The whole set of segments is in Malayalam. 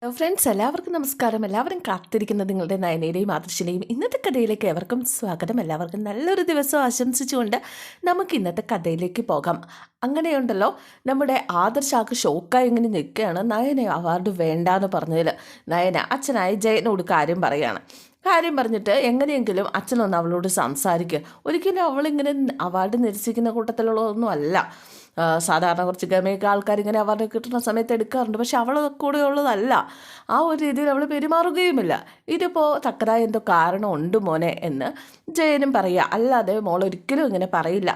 ഫ്രണ്ട്സ് എല്ലാവർക്കും നമസ്കാരം. എല്ലാവരും കാത്തിരിക്കുന്ന നിങ്ങളുടെ നയനയുടെയും ആദർശിനെയും ഇന്നത്തെ കഥയിലേക്ക് എവർക്കും സ്വാഗതം. എല്ലാവർക്കും നല്ലൊരു ദിവസം ആശംസിച്ചുകൊണ്ട് നമുക്ക് ഇന്നത്തെ കഥയിലേക്ക് പോകാം. അങ്ങനെയുണ്ടല്ലോ, നമ്മുടെ ആദർശാക്ക് ഷോക്കായി ഇങ്ങനെ നിൽക്കുകയാണ്. നയന അവാർഡ് വേണ്ടാന്ന് പറഞ്ഞതിൽ നയന അച്ഛനായ ജയനോട് കാര്യം പറയുകയാണ്. കാര്യം പറഞ്ഞിട്ട് എങ്ങനെയെങ്കിലും അച്ഛനൊന്ന് അവളോട് സംസാരിക്കുക. ഒരിക്കലും അവളിങ്ങനെ അവാർഡ് നിരസിക്കുന്ന കൂട്ടത്തിലുള്ളതൊന്നും അല്ല. സാധാരണ കുറച്ച് ഗമയൊക്കെ ആൾക്കാർ ഇങ്ങനെ അവാർഡ് കിട്ടുന്ന സമയത്ത് എടുക്കാറുണ്ട്. പക്ഷെ അവൾ കൂടെ ഉള്ളതല്ല. ആ ഒരു രീതിയിൽ അവൾ പെരുമാറുകയുമില്ല. ഇതിപ്പോൾ തക്കതായ എന്തോ കാരണമുണ്ട് മോനെ എന്ന് ജയനും പറയുക. അല്ലാതെ മോൾ ഒരിക്കലും ഇങ്ങനെ പറയില്ല.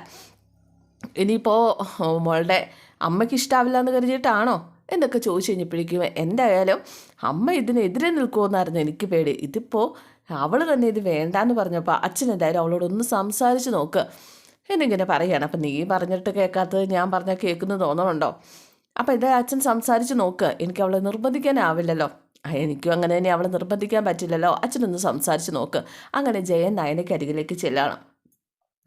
ഇനിയിപ്പോൾ മോളുടെ അമ്മയ്ക്ക് ഇഷ്ടാവില്ല എന്ന് കരുതിയിട്ടാണോ എന്നൊക്കെ ചോദിച്ചു കഴിഞ്ഞപ്പോഴേക്കും എന്തായാലും അമ്മ ഇതിനെതിരെ നിൽക്കുമെന്നായിരുന്നു എനിക്ക് പേടി. ഇതിപ്പോൾ അവൾ തന്നെ ഇത് വേണ്ടാന്ന് പറഞ്ഞപ്പോൾ അച്ഛൻ എന്തായാലും അവളോടൊന്ന് സംസാരിച്ച് നോക്ക് എന്നിങ്ങനെ പറയുകയാണ്. അപ്പം നീ പറഞ്ഞിട്ട് കേൾക്കാത്തത് ഞാൻ പറഞ്ഞാൽ കേൾക്കുന്നു തോന്നണുണ്ടോ? അപ്പം ഇതേ അച്ഛൻ സംസാരിച്ച് നോക്ക്. എനിക്ക് അവളെ നിർബന്ധിക്കാനാവില്ലല്ലോ. എനിക്കും അങ്ങനെ തന്നെ അവളെ നിർബന്ധിക്കാൻ പറ്റില്ലല്ലോ. അച്ഛനൊന്ന് സംസാരിച്ച് നോക്ക്. അങ്ങനെ ജയൻ നയനയ്ക്ക് അരികിലേക്ക് ചെല്ലാണ്.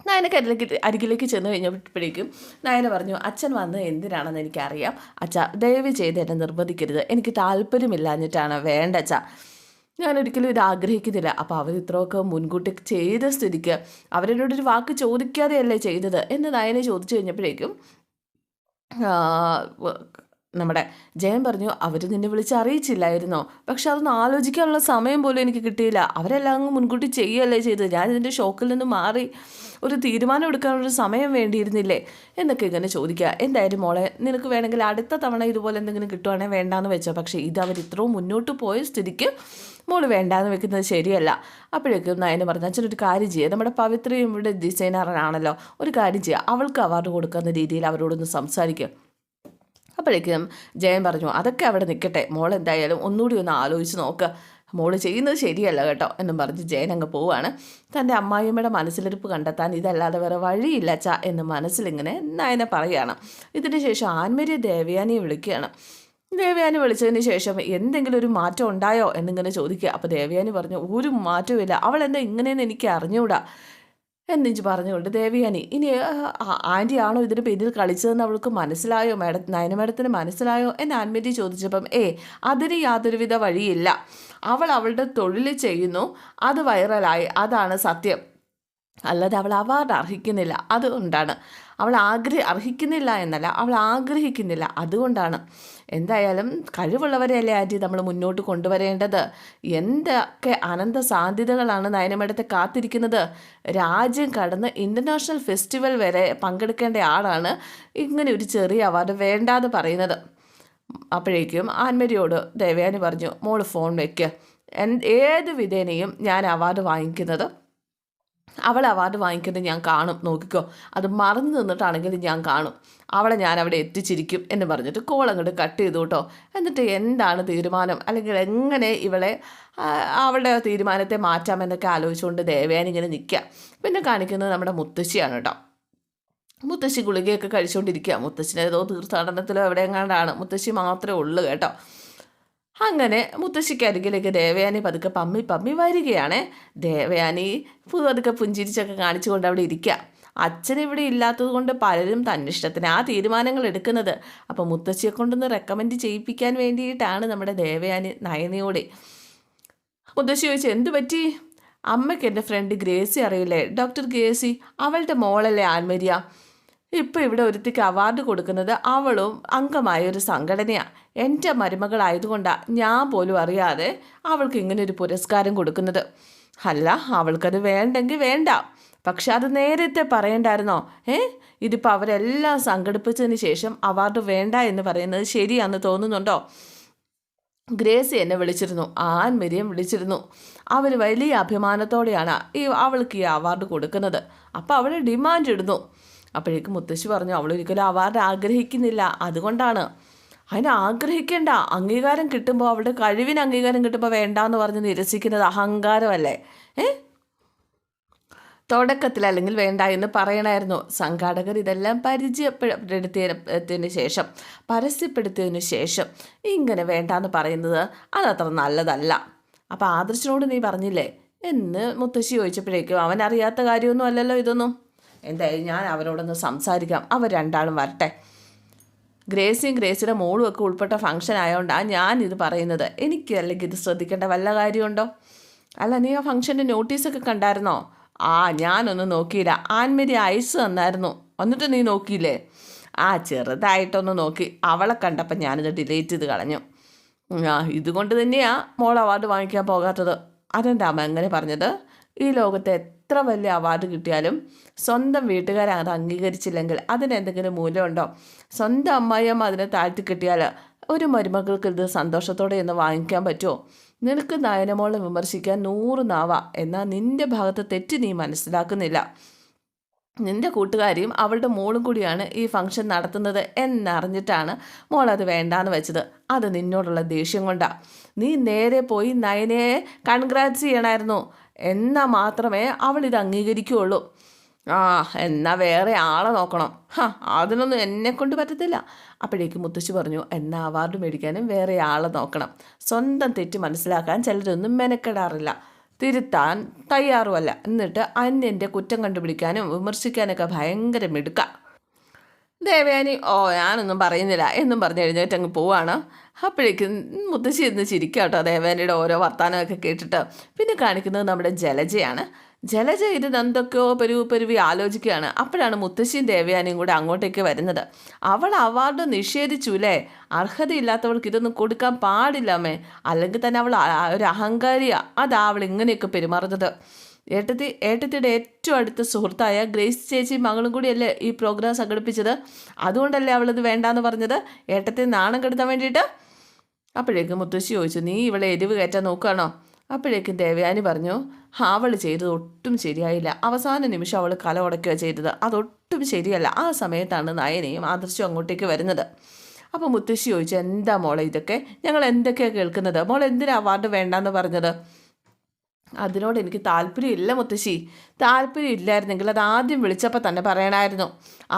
നയനയ്ക്ക് അരികിലേക്ക് ചെന്ന് കഴിഞ്ഞപ്പോഴേക്കും നയന പറഞ്ഞു, അച്ഛൻ വന്ന് എന്തിനാണെന്ന് എനിക്കറിയാം. അച്ഛ ദയവ് ചെയ്ത് എന്നെ നിർബന്ധിക്കരുത്. എനിക്ക് താല്പര്യമില്ലാഞ്ഞിട്ടാണ്. വേണ്ട അച്ഛ, ഞാനൊരിക്കലും ഇത് ആഗ്രഹിക്കുന്നില്ല. അപ്പോൾ അവർ ഇത്രയൊക്കെ മുൻകൂട്ടി ചെയ്ത സ്ഥിതിക്ക് അവരെന്നോടൊരു വാക്ക് ചോദിക്കാതെയല്ലേ ചെയ്തത് എന്ന് നയനെ ചോദിച്ചു കഴിഞ്ഞപ്പോഴേക്കും നമ്മുടെ ജയൻ പറഞ്ഞു, അവർ നിന്നെ വിളിച്ച് അറിയിച്ചില്ലായിരുന്നോ? പക്ഷെ അതൊന്നും ആലോചിക്കാനുള്ള സമയം പോലും എനിക്ക് കിട്ടിയില്ല. അവരെല്ലാം അങ്ങ് മുൻകൂട്ടി ചെയ്യുകയല്ലേ ചെയ്തത്. ഞാൻ ഇതിൻ്റെ ഷോക്കിൽ നിന്ന് മാറി ഒരു തീരുമാനം എടുക്കാനുള്ളൊരു സമയം വേണ്ടിയിരുന്നില്ലേ എന്നൊക്കെ ഇങ്ങനെ ചോദിക്കുക. എന്തായാലും മോളെ, നിനക്ക് വേണമെങ്കിൽ അടുത്ത തവണ ഇതുപോലെ എന്തെങ്കിലും കിട്ടുവാണെങ്കിൽ വേണ്ടാന്ന് വെച്ചോ. പക്ഷേ ഇത് അവർ ഇത്രയും മുന്നോട്ട് പോയ സ്ഥിതിക്ക് മോള് വേണ്ടാന്ന് വെക്കുന്നത് ശരിയല്ല. അപ്പോഴേക്കും നയന് പറഞ്ഞു, അച്ഛനൊരു കാര്യം ചെയ്യുക. നമ്മുടെ പവിത്രയും ഇവിടെ ഡിസൈനറാണല്ലോ, ഒരു കാര്യം ചെയ്യുക, അവൾക്ക് അവാർഡ് കൊടുക്കുന്ന രീതിയിൽ അവരോടൊന്ന് സംസാരിക്കുക. അപ്പോഴേക്കും ജയൻ പറഞ്ഞു, അതൊക്കെ അവിടെ നിൽക്കട്ടെ, മോൾ എന്തായാലും ഒന്നുകൂടി ഒന്ന് ആലോചിച്ച് നോക്ക്. മോള് ചെയ്യുന്നത് ശരിയല്ല കേട്ടോ എന്നും പറഞ്ഞ് ജയൻ അങ്ങ് പോവുകയാണ്. തൻ്റെ അമ്മായിയമ്മയുടെ മനസ്സിലിരിപ്പ് കണ്ടെത്താൻ ഇതല്ലാതെ വേറെ വഴിയില്ല അച്ഛാ എന്ന് മനസ്സിലിങ്ങനെ നയന പറയുകയാണ്. ഇതിന് ശേഷം ആൻമരിയെ ദേവയാനിയെ വിളിക്കുകയാണ്. ദേവയാനി വിളിച്ചതിന് ശേഷം എന്തെങ്കിലും ഒരു മാറ്റം ഉണ്ടായോ എന്നിങ്ങനെ ചോദിക്കുക. അപ്പോൾ ദേവയാനി പറഞ്ഞു, ഒരു മാറ്റവും ഇല്ല, അവൾ എന്താ ഇങ്ങനെയെന്ന് എനിക്ക് അറിഞ്ഞുകൂടാ എന്നെനിച്ച് പറഞ്ഞുകൊണ്ട് ദേവയാനി, ഇനി ആൻറ്റി ആണോ ഇതിന് പിന്നിൽ കളിച്ചതെന്ന് അവൾക്ക് മനസ്സിലായോ? നയന മേഡത്തിന് മനസ്സിലായോ എന്ന് ആൻമേരി ചോദിച്ചപ്പം അതിന് യാതൊരുവിധ വഴിയില്ല. അവൾ അവളുടെ തൊഴിൽ ചെയ്യുന്നു, അത് വൈറലായി, അതാണ് സത്യം. അല്ലാതെ അവൾ അവാർഡ് അർഹിക്കുന്നില്ല, അതുകൊണ്ടാണ്. അവൾ അർഹിക്കുന്നില്ല എന്നല്ല, അവൾ ആഗ്രഹിക്കുന്നില്ല, അതുകൊണ്ടാണ്. എന്തായാലും കഴിവുള്ളവരെയല്ലേ ആൻറ്റി നമ്മൾ മുന്നോട്ട് കൊണ്ടുവരേണ്ടത്. എന്തൊക്കെ അനന്ത സാധ്യതകളാണ് നയനമേടത്തെ കാത്തിരിക്കുന്നത്. രാജ്യം കടന്ന് ഇൻ്റർനാഷണൽ ഫെസ്റ്റിവൽ വരെ പങ്കെടുക്കേണ്ട ആളാണ് ഇങ്ങനെ ഒരു ചെറിയ അവാർഡ് വേണ്ടാന്ന് പറയുന്നത്. അപ്പോഴേക്കും ആൻമരിയോട് ദേവയാനി പറഞ്ഞു, മോള് ഫോൺ വയ്ക്കുക. ഏത് വിധേനയും ഞാൻ അവാർഡ് വാങ്ങിക്കുന്നത്, അവൾ അവാർഡ് വാങ്ങിക്കുന്നത് ഞാൻ കാണും, നോക്കിക്കോ. അത് മറന്നു നിന്നിട്ടാണെങ്കിലും ഞാൻ കാണും. അവളെ ഞാൻ അവിടെ എത്തിച്ചിരിക്കും എന്ന് പറഞ്ഞിട്ട് കോൾ അങ്ങോട്ട് കട്ട് ചെയ്തു കേട്ടോ. എന്നിട്ട് എന്താണ് തീരുമാനം, അല്ലെങ്കിൽ എങ്ങനെ ഇവളെ അവളുടെ തീരുമാനത്തെ മാറ്റാമെന്നൊക്കെ ആലോചിച്ചുകൊണ്ട് ദേവയാനി ഇങ്ങനെ നിൽക്കുക. പിന്നെ കാണിക്കുന്നത് നമ്മുടെ മുത്തശ്ശിയാണ് കേട്ടോ. മുത്തശ്ശി ഗുളികയൊക്കെ കഴിച്ചുകൊണ്ടിരിക്കുക. മുത്തശ്ശിനെ ഏതോ തീർത്ഥാടനത്തിലോ എവിടെയെങ്ങാണ്ടാണ്. മുത്തശ്ശി മാത്രമേ ഉള്ളൂ കേട്ടോ. അങ്ങനെ മുത്തശ്ശിക്ക് അരികിലേക്ക് ദേവയാനി പതുക്കെ പമ്മി വരികയാണ്. ദേവയാനി പതുക്കെ പുഞ്ചിരിച്ചൊക്കെ കാണിച്ചുകൊണ്ട് അവിടെ ഇരിക്കുക. അച്ഛൻ ഇവിടെ ഇല്ലാത്തത് കൊണ്ട് പലരും തന്നിഷ്ടത്തിന് ആ തീരുമാനങ്ങൾ എടുക്കുന്നത്. അപ്പോൾ മുത്തശ്ശിയെ കൊണ്ടൊന്ന് റെക്കമെൻഡ് ചെയ്യിപ്പിക്കാൻ വേണ്ടിയിട്ടാണ് നമ്മുടെ ദേവയാനി നയനയോടെ. മുത്തശ്ശി ചോദിച്ചു, എന്തു പറ്റി? അമ്മയ്ക്ക് എൻ്റെ ഫ്രണ്ട് ഗ്രേസി അറിയില്ലേ, ഡോക്ടർ ഗ്രേസി, അവളുടെ മോളല്ലേ ആൻമരിയ. ഇപ്പോൾ ഇവിടെ ഒരുത്തിക്ക് അവാർഡ് കൊടുക്കുന്നത് അവളും അംഗമായ ഒരു സംഘടനയാണ്. എൻ്റെ മരുമകളായതുകൊണ്ടാണ് ഞാൻ പോലും അറിയാതെ അവൾക്ക് ഇങ്ങനെ ഒരു പുരസ്കാരം കൊടുക്കുന്നത്. അല്ല, അവൾക്കത് വേണ്ടെങ്കിൽ വേണ്ട, പക്ഷെ അത് നേരത്തെ പറയണ്ടായിരുന്നോ? ഇതിപ്പോൾ അവരെല്ലാം സംഘടിപ്പിച്ചതിന് ശേഷം അവാർഡ് വേണ്ട എന്ന് പറയുന്നത് ശരിയാണെന്ന് തോന്നുന്നുണ്ടോ? ഗ്രേസി എന്നെ വിളിച്ചിരുന്നു, ആൻമരിയം വിളിച്ചിരുന്നു. അവർ വലിയ അഭിമാനത്തോടെയാണ് അവൾക്ക് ഈ അവാർഡ് കൊടുക്കുന്നത്. അപ്പോൾ അവൾ ഡിമാൻഡ് ഇടുന്നു. അപ്പോഴേക്കും മുത്തശ്ശി പറഞ്ഞു, അവളൊരിക്കലും അവാർഡ് ആഗ്രഹിക്കുന്നില്ല, അതുകൊണ്ടാണ്. അതിന് ആഗ്രഹിക്കേണ്ട, അംഗീകാരം കിട്ടുമ്പോൾ, അവളുടെ കഴിവിന് അംഗീകാരം കിട്ടുമ്പോൾ വേണ്ടാന്ന് പറഞ്ഞ് നിരസിക്കുന്നത് അഹങ്കാരമല്ലേ? തുടക്കത്തിൽ അല്ലെങ്കിൽ വേണ്ട എന്ന് പറയണമായിരുന്നു. സംഘാടകർ ഇതെല്ലാം പരസ്യപ്പെടുത്തിയതിന് ശേഷം ഇങ്ങനെ വേണ്ടാന്ന് പറയുന്നത് അതത്ര നല്ലതല്ല. അപ്പോൾ ആദർശനോട് നീ പറഞ്ഞില്ലേ എന്ന് മുത്തശ്ശി ചോദിച്ചപ്പോഴേക്കും അവൻ അറിയാത്ത കാര്യമൊന്നും അല്ലല്ലോ ഇതൊന്നും. എന്തായാലും ഞാൻ അവരോടൊന്ന് സംസാരിക്കാം, അവർ രണ്ടാളും വരട്ടെ. ഗ്രേസിയുടെ മോളും ഒക്കെ ഉൾപ്പെട്ട ഫംഗ്ഷൻ ആയതുകൊണ്ടാണ് ഞാനിത് പറയുന്നത്. എനിക്ക് അല്ലെങ്കിൽ ഇത് ശ്രദ്ധിക്കേണ്ട വല്ല കാര്യമുണ്ടോ? അല്ല, നീ ആ ഫംഗ്ഷൻ്റെ നോട്ടീസൊക്കെ കണ്ടായിരുന്നോ? ഞാനൊന്നും നോക്കിയില്ല. ആൻമേരി ഐസ് തന്നായിരുന്നു. എന്നിട്ട് നീ നോക്കിയില്ലേ? ചെറുതായിട്ടൊന്ന് നോക്കി. അവളെ കണ്ടപ്പോൾ ഞാനിത് ഡിലീറ്റ് ചെയ്ത് കളഞ്ഞു. ഇതുകൊണ്ട് തന്നെയാണ് മോൾ അവാർഡ് വാങ്ങിക്കാൻ പോകാത്തത്. അതെന്താ അമ്മ എങ്ങനെ പറഞ്ഞത്? ഈ ലോകത്തെ എത്ര വലിയ അവാർഡ് കിട്ടിയാലും സ്വന്തം വീട്ടുകാരത് അംഗീകരിച്ചില്ലെങ്കിൽ അതിനെന്തെങ്കിലും മൂല്യമുണ്ടോ? സ്വന്തം അമ്മായിയമ്മ അതിനെ താഴ്ത്തി കിട്ടിയാൽ ഒരു മരുമകൾക്ക് ഇത് സന്തോഷത്തോടെ എന്ന് വാങ്ങിക്കാൻ പറ്റുമോ? നിനക്ക് നയനമോളെ വിമർശിക്കാൻ 100 നാവാ. എന്നാൽ നിൻ്റെ ഭാഗത്ത് തെറ്റ് നീ മനസ്സിലാക്കുന്നില്ല. നിൻ്റെ കൂട്ടുകാരിയും അവളുടെ മോളും കൂടിയാണ് ഈ ഫംഗ്ഷൻ നടത്തുന്നത് എന്നറിഞ്ഞിട്ടാണ് മോൾ അത് വേണ്ടാന്ന് വെച്ചത്. അത് നിന്നോടുള്ള ദേഷ്യം കൊണ്ടാണ്. നീ നേരെ പോയി നയനയെ കൺഗ്രാറ്റ്സ് ചെയ്യണമായിരുന്നു. എന്നാൽ മാത്രമേ അവൾ ഇത് അംഗീകരിക്കുകയുള്ളൂ. എന്നാൽ വേറെ ആളെ നോക്കണം. അതിനൊന്നും എന്നെക്കൊണ്ട് പറ്റത്തില്ല. അപ്പോഴേക്ക് മുത്തശ്ശി പറഞ്ഞു, എന്നാൽ അവാർഡ് മേടിക്കാനും വേറെ ആളെ നോക്കണം. സ്വന്തം തെറ്റ് മനസ്സിലാക്കാൻ ചിലരൊന്നും മെനക്കെടാറില്ല, തിരുത്താൻ തയ്യാറുമല്ല. എന്നിട്ട് അന്യൻ്റെ കുറ്റം കണ്ടുപിടിക്കാനും വിമർശിക്കാനൊക്കെ ഭയങ്കര മിടുക്ക. ദേവയാനി ഞാനൊന്നും പറയുന്നില്ല എന്നും പറഞ്ഞ് എഴുന്നേറ്റ് അങ്ങ് പോവാണ്. അപ്പോഴേക്കും മുത്തശ്ശി ഇന്ന് ചിരിക്കാട്ടോ ദേവയാനിയുടെ ഓരോ വർത്തമാനമൊക്കെ കേട്ടിട്ട്. പിന്നെ കാണിക്കുന്നത് നമ്മുടെ ജലജയാണ്. ജലജ ഇത് എന്തൊക്കെയോ പെരുവി ആലോചിക്കുകയാണ്. അപ്പോഴാണ് മുത്തശ്ശിയും ദേവയാനിയും കൂടെ അങ്ങോട്ടേക്ക് വരുന്നത്. അവൾ അവാർഡ് നിഷേധിച്ചുല്ലേ? അർഹതയില്ലാത്തവൾക്ക് ഇതൊന്നും കൊടുക്കാൻ പാടില്ലമ്മേ. അല്ലെങ്കിൽ തന്നെ അവൾ ഒരു അഹങ്കാരിയാണ്. അതാ അവൾ ഇങ്ങനെയൊക്കെ പെരുമാറുന്നത്. ഏട്ടത്തിയുടെ ഏറ്റവും അടുത്ത സുഹൃത്തായ ഗ്രേസ് ചേച്ചി മകളും കൂടിയല്ലേ ഈ പ്രോഗ്രാം സംഘടിപ്പിച്ചത്. അതുകൊണ്ടല്ലേ അവളിത് വേണ്ടാന്ന് പറഞ്ഞത്, ഏട്ടത്തെ നാണം കെടുത്താൻ വേണ്ടിയിട്ട്. അപ്പോഴേക്കും മുത്തശ്ശി ചോദിച്ചു, നീ ഇവളെ എരിവ് കയറ്റാൻ നോക്കുകയാണോ? അപ്പോഴേക്കും ദേവയാനി പറഞ്ഞു, അവൾ ചെയ്തത് ഒട്ടും ശരിയായില്ല. അവസാന നിമിഷം അവൾ കല ഉടക്കുകയാണ് ചെയ്തത്. അതൊട്ടും ശരിയല്ല. ആ സമയത്താണ് നയനയും ആദർശവും അങ്ങോട്ടേക്ക് വരുന്നത്. അപ്പോൾ മുത്തശ്ശി ചോദിച്ചു, എന്താ മോളെ ഇതൊക്കെ? ഞങ്ങൾ എന്തൊക്കെയാണ് കേൾക്കുന്നത്? മോൾ എന്തിനാ അവാർഡ് വേണ്ടാന്ന് പറഞ്ഞത്? അതിനോട് എനിക്ക് താല്പര്യമില്ല മുത്തശ്ശി. താല്പര്യം ഇല്ലായിരുന്നെങ്കിൽ അത് ആദ്യം വിളിച്ചപ്പോൾ തന്നെ പറയണമായിരുന്നു.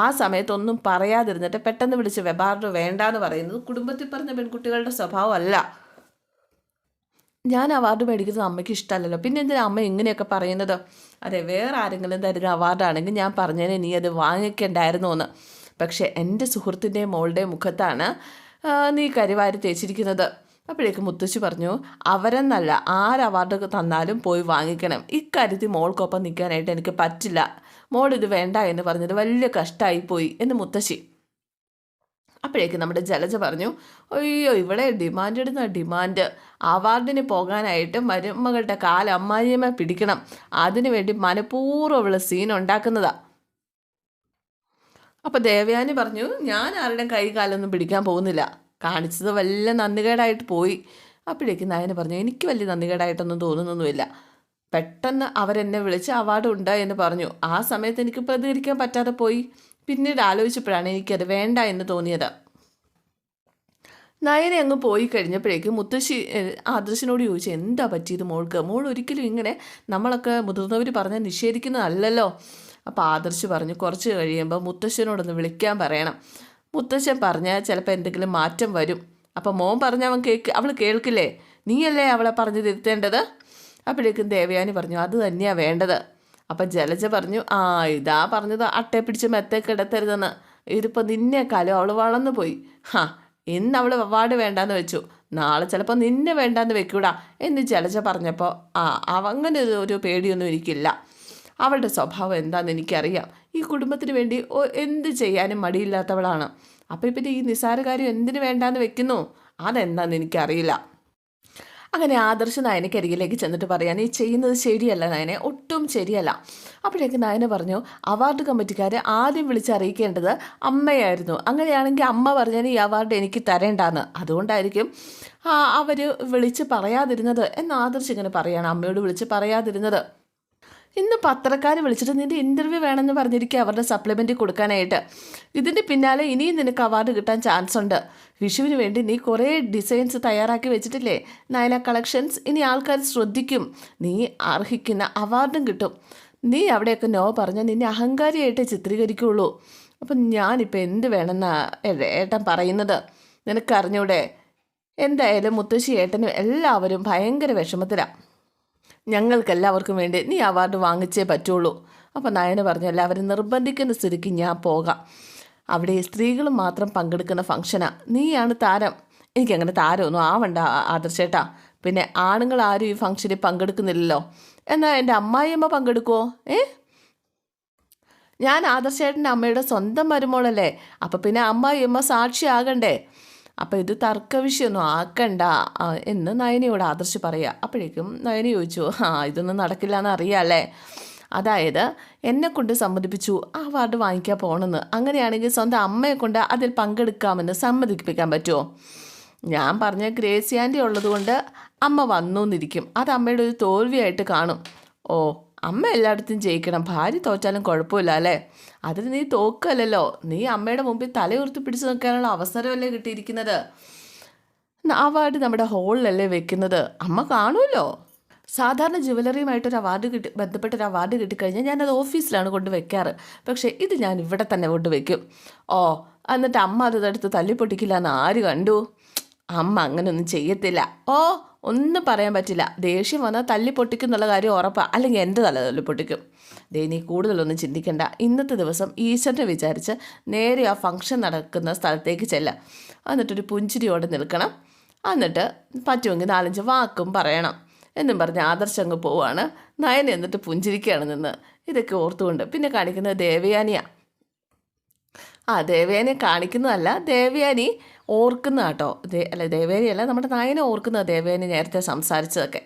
ആ സമയത്തൊന്നും പറയാതിരുന്നിട്ട് പെട്ടെന്ന് വിളിച്ച് അവാർഡ് വേണ്ടാന്ന് പറയുന്നത് കുടുംബത്തിൽ പറഞ്ഞ പെൺകുട്ടികളുടെ സ്വഭാവമല്ല. ഞാൻ അവാർഡ് മേടിക്കുന്നത് അമ്മയ്ക്ക് ഇഷ്ടമല്ലല്ലോ, പിന്നെ എന്തിനാ അമ്മ ഇങ്ങനെയൊക്കെ പറയുന്നത്? അതെ, വേറെ ആരെങ്കിലും തരുന്ന അവാർഡാണെങ്കിൽ ഞാൻ പറഞ്ഞേനെ നീ അത് വാങ്ങിക്കേണ്ടായിരുന്നു എന്ന്. പക്ഷേ എൻ്റെ സുഹൃത്തിൻ്റെ മോളുടെ മുഖത്താണ് നീ കരിവാരി തേച്ചിരിക്കുന്നത്. അപ്പോഴേക്കും മുത്തശ്ശി പറഞ്ഞു, അവരെന്നല്ല അവാർഡ് തന്നാലും പോയി വാങ്ങിക്കണം. ഇക്കാര്യത്തിൽ മോൾക്കൊപ്പം നിൽക്കാനായിട്ട് എനിക്ക് പറ്റില്ല. മോൾ ഇത് വേണ്ട എന്ന് പറഞ്ഞത് വലിയ കഷ്ടമായിപ്പോയി എന്ന് മുത്തശ്ശി. അപ്പോഴേക്കും നമ്മുടെ ജലജ പറഞ്ഞു, അയ്യോ ഇവളെ ഡിമാൻഡ് അവാർഡിന് പോകാനായിട്ട് മരുമകളുടെ അമ്മായിയമ്മ പിടിക്കണം. അതിനു വേണ്ടി മനഃപൂർവ്വം ഉള്ള സീൻ ഉണ്ടാക്കുന്നതാ. അപ്പോൾ ദേവയാനി പറഞ്ഞു, ഞാൻ ആരുടെ കൈ കാലൊന്നും പിടിക്കാൻ പോകുന്നില്ല. കാണിച്ചത് വല്ല നന്ദികേടായിട്ട് പോയി. അപ്പോഴേക്കും നയന പറഞ്ഞു, എനിക്ക് വലിയ നന്ദികേടായിട്ടൊന്നും തോന്നുന്നൊന്നുമില്ല. പെട്ടെന്ന് അവരെന്നെ വിളിച്ച് അവാർഡ് ഉണ്ട് എന്ന് പറഞ്ഞു. ആ സമയത്ത് എനിക്ക് പ്രതികരിക്കാൻ പറ്റാതെ പോയി. പിന്നീട് ആലോചിച്ചപ്പോഴാണ് എനിക്കത് വേണ്ട എന്ന് തോന്നിയത്. നയനെ അങ്ങ് പോയി കഴിഞ്ഞപ്പോഴേക്കും മുത്തശ്ശി ആദർശിനോട് ചോദിച്ചു, എന്താ പറ്റിയത് മോൾക്ക്? മോൾ ഒരിക്കലും ഇങ്ങനെ നമ്മളൊക്കെ മുതിർന്നവർ പറഞ്ഞാൽ നിഷേധിക്കുന്നതല്ലല്ലോ. അപ്പോൾ ആദർശ് പറഞ്ഞു, കുറച്ച് കഴിയുമ്പോൾ മുത്തശ്ശനോടൊന്ന് വിളിക്കാൻ പറയണം. മുത്തശ്ശൻ പറഞ്ഞാൽ ചിലപ്പോൾ എന്തെങ്കിലും മാറ്റം വരും. അപ്പോൾ മോൻ പറഞ്ഞ അവൾ കേൾക്കില്ലേ? നീയല്ലേ അവളെ പറഞ്ഞ് തിരുത്തേണ്ടത്? അപ്പോഴേക്കും ദേവയാനി പറഞ്ഞു, അത് തന്നെയാണ് വേണ്ടത്. അപ്പം ജലജ പറഞ്ഞു, ഇതാ പറഞ്ഞത് അട്ടയെ പിടിച്ച് മെത്തേക്ക് ഇടത്തരുതെന്ന്. ഇതിപ്പോൾ നിന്നേക്കാളും അവൾ വളർന്നു പോയി. ഇന്ന് അവൾ അവാർഡ് വേണ്ടാന്ന് വെച്ചു, നാളെ ചിലപ്പോൾ നിന്നെ വേണ്ടാന്ന് വെക്കൂടാ എന്ന് ജലജ പറഞ്ഞപ്പോൾ അങ്ങനെ ഒരു പേടിയൊന്നും എനിക്കില്ല. അവളുടെ സ്വഭാവം എന്താണെന്ന് എനിക്കറിയാം. ഈ കുടുംബത്തിന് വേണ്ടി എന്ത് ചെയ്യാനും മടിയില്ലാത്തവളാണ്. അപ്പോൾ പിന്നെ ഈ നിസ്സാര കാര്യം എന്തിനു വേണ്ടാന്ന് വെക്കുന്നു? അതെന്താണെന്ന് എനിക്കറിയില്ല. അങ്ങനെ ആദർശ് നയനക്കരികിലേക്ക് ചെന്നിട്ട് പറയാൻ, നീ ചെയ്യുന്നത് ശരിയല്ല നയനെ, ഒട്ടും ശരിയല്ല. അപ്പോഴേക്ക് നയന പറഞ്ഞു, അവാർഡ് കമ്മിറ്റിക്കാരെ ആദ്യം വിളിച്ചറിയിക്കേണ്ടത് അമ്മയായിരുന്നു. അങ്ങനെയാണെങ്കിൽ അമ്മ പറഞ്ഞാൽ ഈ അവാർഡ് എനിക്ക് തരേണ്ടാന്ന്. അതുകൊണ്ടായിരിക്കും അവർ വിളിച്ച് പറയാതിരുന്നത് എന്ന് ആദർശ് ഇങ്ങനെ പറയുകയാണ്, അമ്മയോട് വിളിച്ച് പറയാതിരുന്നത്. ഇന്ന് പത്രക്കാർ വിളിച്ചിട്ട് നിൻ്റെ ഇൻ്റർവ്യൂ വേണമെന്ന് പറഞ്ഞിരിക്കുക അവരുടെ സപ്ലിമെൻ്റ് കൊടുക്കാനായിട്ട്. ഇതിൻ്റെ പിന്നാലെ ഇനിയും നിനക്ക് അവാർഡ് കിട്ടാൻ ചാൻസ് ഉണ്ട്. വിഷുവിന് വേണ്ടി നീ കുറേ ഡിസൈൻസ് തയ്യാറാക്കി വെച്ചിട്ടില്ലേ നയന കളക്ഷൻസ്. ഇനി ആൾക്കാർ ശ്രദ്ധിക്കും, നീ അർഹിക്കുന്ന അവാർഡും കിട്ടും. നീ അവിടെയൊക്കെ നോ പറഞ്ഞാൽ നിന്നെ അഹങ്കാരിയായിട്ടേ ചിത്രീകരിക്കുകയുള്ളൂ. അപ്പം ഞാനിപ്പോൾ എന്ത് വേണമെന്നാണ് ഏട്ടൻ പറയുന്നത്? നിനക്കറിഞ്ഞൂടെ? എന്തായാലും മുത്തശ്ശി ഏട്ടനും എല്ലാവരും ഭയങ്കര വിഷമത്തിലാണ്. ഞങ്ങൾക്കെല്ലാവർക്കും വേണ്ടി നീ അവാർഡ് വാങ്ങിച്ചേ പറ്റുള്ളൂ. അപ്പോൾ നയന പറഞ്ഞു, എല്ലാവരും നിർബന്ധിക്കുന്ന സ്ഥിതിക്ക് ഞാൻ പോകാം. അവിടെ സ്ത്രീകൾ മാത്രം പങ്കെടുക്കുന്ന ഫംഗ്ഷനാ. നീയാണ് താരം. എനിക്കങ്ങനെ താരമൊന്നും ആവണ്ട ആദർശേട്ടാ. പിന്നെ ആണുങ്ങൾ ആരും ഈ ഫംഗ്ഷനിൽ പങ്കെടുക്കുന്നില്ലല്ലോ. എന്നാൽ എൻ്റെ അമ്മായിയമ്മ പങ്കെടുക്കുമോ? ഞാൻ ആദർശേട്ടൻ്റെ അമ്മയുടെ സ്വന്തം മരുമോളല്ലേ. അപ്പം പിന്നെ അമ്മായിയമ്മ സാക്ഷിയാകണ്ടേ. അപ്പം ഇത് തർക്ക വിഷയമൊന്നും ആക്കണ്ട എന്ന് നയനയോട് ആദർശ് പറയുക. അപ്പോഴേക്കും നയന ചോദിച്ചു, ഇതൊന്നും നടക്കില്ല എന്ന് അറിയാമല്ലേ. അതായത് എന്നെക്കൊണ്ട് സമ്മതിപ്പിച്ചു ആ അവാർഡ് വാങ്ങിക്കാൻ പോകണമെന്ന്. അങ്ങനെയാണെങ്കിൽ സ്വന്തം അമ്മയെ കൊണ്ട് അതിൽ പങ്കെടുക്കാമെന്ന് സമ്മതിപ്പിക്കാൻ പറ്റുമോ? ഞാൻ പറഞ്ഞ ഗ്രേസി ആൻറ്റി ഉള്ളതുകൊണ്ട് അമ്മ വന്നു എന്നിരിക്കും. അത് അമ്മയുടെ ഒരു തോൽവിയായിട്ട് കാണും. ഓ, അമ്മ എല്ലായിടത്തും ജയിക്കണം, ഭാര്യ തോറ്റാലും കുഴപ്പമില്ല അല്ലേ. അതിന് നീ തോക്കല്ലല്ലോ. നീ അമ്മയുടെ മുമ്പിൽ തലയുയർത്തി പിടിച്ചു നിൽക്കാനുള്ള അവസരമല്ലേ കിട്ടിയിരിക്കുന്നത്. അവാർഡ് നമ്മുടെ ഹോളിലല്ലേ വെക്കുന്നത്, അമ്മ കാണുമല്ലോ. സാധാരണ ജുവലറിയുമായിട്ടൊരു അവാർഡ് ബന്ധപ്പെട്ടൊരു അവാർഡ് കിട്ടിക്കഴിഞ്ഞാൽ ഞാനത് ഓഫീസിലാണ് കൊണ്ട് വെക്കാറ്. പക്ഷേ ഇത് ഞാൻ ഇവിടെ തന്നെ കൊണ്ട് വെക്കും. ഓ, എന്നിട്ട് അമ്മ അതെടുത്ത് തല്ലിപ്പൊട്ടിക്കില്ല എന്ന് ആര് കണ്ടു? അമ്മ അങ്ങനെയൊന്നും ചെയ്യത്തില്ല. ഒന്നും പറയാൻ പറ്റില്ല. ദേഷ്യം വന്നാൽ തല്ലിപ്പൊട്ടിക്കും എന്നുള്ള കാര്യം ഉറപ്പാണ്. അല്ലെങ്കിൽ എൻ്റെ തല തല്ലിപ്പൊട്ടിക്കും. നീ കൂടുതലൊന്നും ചിന്തിക്കണ്ട. ഇന്നത്തെ ദിവസം ഈശ്വരനെ വിചാരിച്ച് നേരെ ആ ഫംഗ്ഷൻ നടക്കുന്ന സ്ഥലത്തേക്ക് ചെല്ലാം. എന്നിട്ടൊരു പുഞ്ചിരിയോടെ നിൽക്കണം. എന്നിട്ട് പറ്റുമെങ്കിൽ 4-5 വാക്കും പറയണം എന്നും പറഞ്ഞ് ആദർശ് അങ്ങ് പോവാണ്. നയന എന്നിട്ട് പുഞ്ചിരിക്കുകയാണ് നിന്ന്. ഇതൊക്കെ ഓർത്തുകൊണ്ട് പിന്നെ കാണിക്കുന്നത് ദേവയാനിയാണ്. ദേവയാനി കാണിക്കുന്നതല്ല, ദേവയാനി ഓർക്കുന്ന കേട്ടോ. അല്ല, ദേവയാനി അല്ല, നമ്മുടെ നയനെ ഓർക്കുന്നത് ദേവയാനി നേരത്തെ സംസാരിച്ചതൊക്കെ.